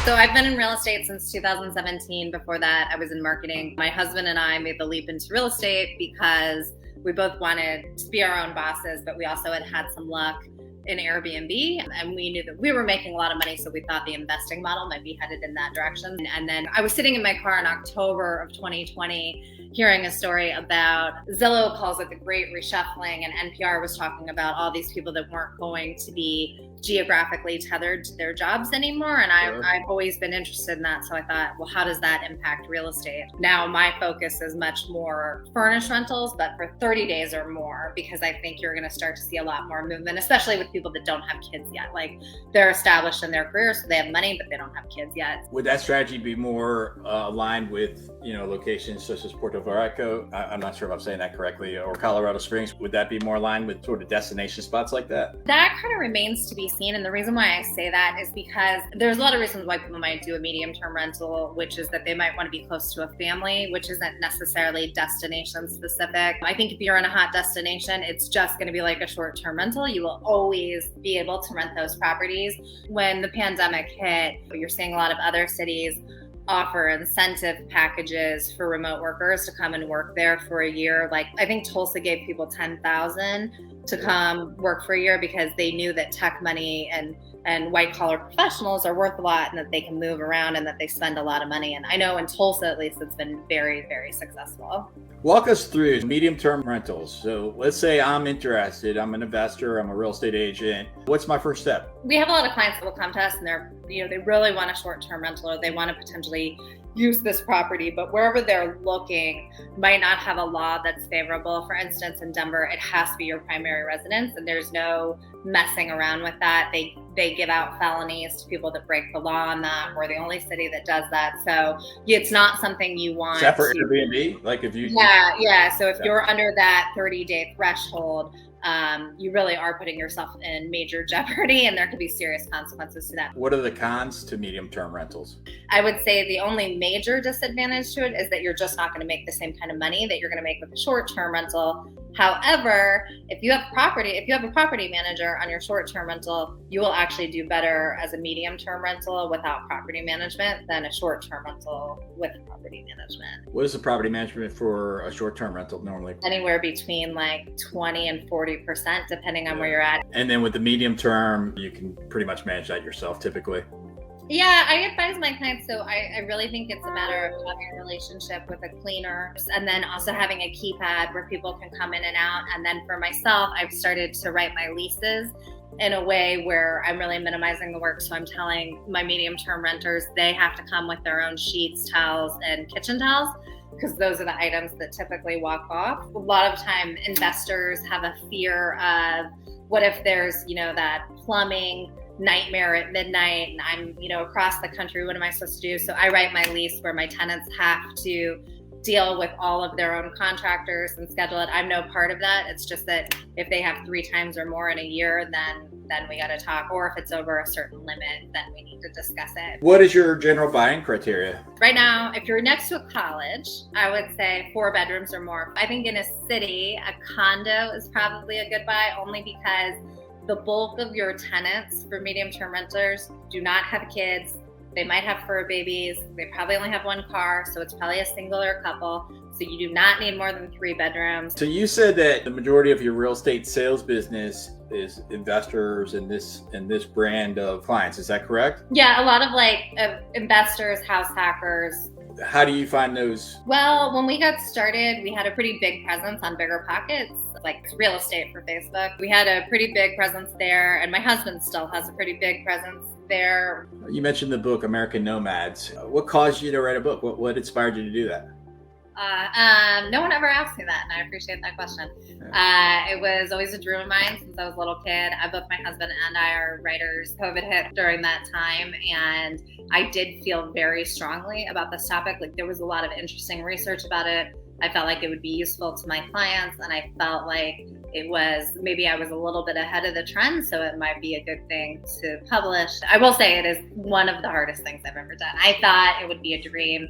So I've been in real estate since 2017. Before that, I was in marketing. My husband and I made the leap into real estate because we both wanted to be our own bosses, but we also had some luck in Airbnb, and we knew that we were making a lot of money, so we thought the investing model might be headed in that direction. And then I was sitting in my car in October of 2020 hearing a story about, Zillow calls it the great reshuffling, and NPR was talking about all these people that weren't going to be geographically tethered to their jobs anymore. And I've always been interested in that. So I thought, well, how does that impact real estate? Now my focus is much more furnished rentals, but for 30 days or more, because I think you're going to start to see a lot more movement, especially with people that don't have kids yet. Like, they're established in their career, so they have money, but they don't have kids yet. Would that strategy be more aligned with, locations such as Puerto Vallarta? I'm not sure if I'm saying that correctly, or Colorado Springs? Would that be more aligned with sort of destination spots like that? That kind of remains to be seen. And the reason why I say that is because there's a lot of reasons why people might do a medium-term rental, which is that they might want to be close to a family, which isn't necessarily destination specific. I think if you're in a hot destination, it's just going to be like a short-term rental. You will always be able to rent those properties. When the pandemic hit, you're seeing a lot of other cities offer incentive packages for remote workers to come and work there for a year. Like, I think Tulsa gave people $10,000 to come work for a year because they knew that tech money and white collar professionals are worth a lot, and that they can move around and that they spend a lot of money. And I know in Tulsa, at least, it's been very, very successful. Walk us through medium-term rentals. So let's say I'm interested, I'm an investor, I'm a real estate agent. What's my first step? We have a lot of clients that will come to us and they really want a short-term rental, or they want to potentially use this property, but wherever they're looking might not have a law that's favorable. For instance, in Denver, it has to be your primary residence, and there's no messing around with that. They give out felonies to people that break the law on that. We're the only city that does that. So it's not something you want. Is that for Airbnb? Like if you... Yeah. So if you're under that 30-day threshold, you really are putting yourself in major jeopardy, and there could be serious consequences to that. What are the cons to medium-term rentals? I would say the only major disadvantage to it is that you're just not going to make the same kind of money that you're going to make with a short-term rental. However, if you have a property manager on your short-term rental, you will actually do better as a medium-term rental without property management than a short-term rental with property management. What is the property management for a short-term rental normally? Anywhere between like 20 and 40%, depending on where you're at. And then with the medium term, you can pretty much manage that yourself typically. Yeah, I advise my clients. So I really think it's a matter of having a relationship with a cleaner, and then also having a keypad where people can come in and out. And then for myself, I've started to write my leases in a way where I'm really minimizing the work. So I'm telling my medium-term renters they have to come with their own sheets, towels, and kitchen towels, because those are the items that typically walk off. A lot of time investors have a fear of, what if there's, that plumbing nightmare at midnight and I'm, across the country, what am I supposed to do? So I write my lease where my tenants have to deal with all of their own contractors and schedule it. I'm no part of that. It's just that if they have 3 times or more in a year, then we got to talk. Or if it's over a certain limit, then we need to discuss it. What is your general buying criteria? Right now, if you're next to a college, I would say 4 bedrooms or more. I think in a city, a condo is probably a good buy, only because the bulk of your tenants for medium-term renters do not have kids. They might have fur babies. They probably only have 1 car, so it's probably a single or a couple. So you do not need more than 3 bedrooms. So you said that the majority of your real estate sales business is investors and this brand of clients. Is that correct? Yeah, a lot of investors, house hackers. How do you find those? Well, when we got started, we had a pretty big presence on BiggerPockets, like real estate for Facebook. We had a pretty big presence there, and my husband still has a pretty big presence there. You mentioned the book, American Nomads. What caused you to write a book? What inspired you to do that? No one ever asked me that, and I appreciate that question. It was always a dream of mine since I was a little kid. Both my husband and I are writers. COVID hit during that time, and I did feel very strongly about this topic. Like, there was a lot of interesting research about it. I felt like it would be useful to my clients, and I felt like maybe I was a little bit ahead of the trend, so it might be a good thing to publish. I will say it is one of the hardest things I've ever done. I thought it would be a dream.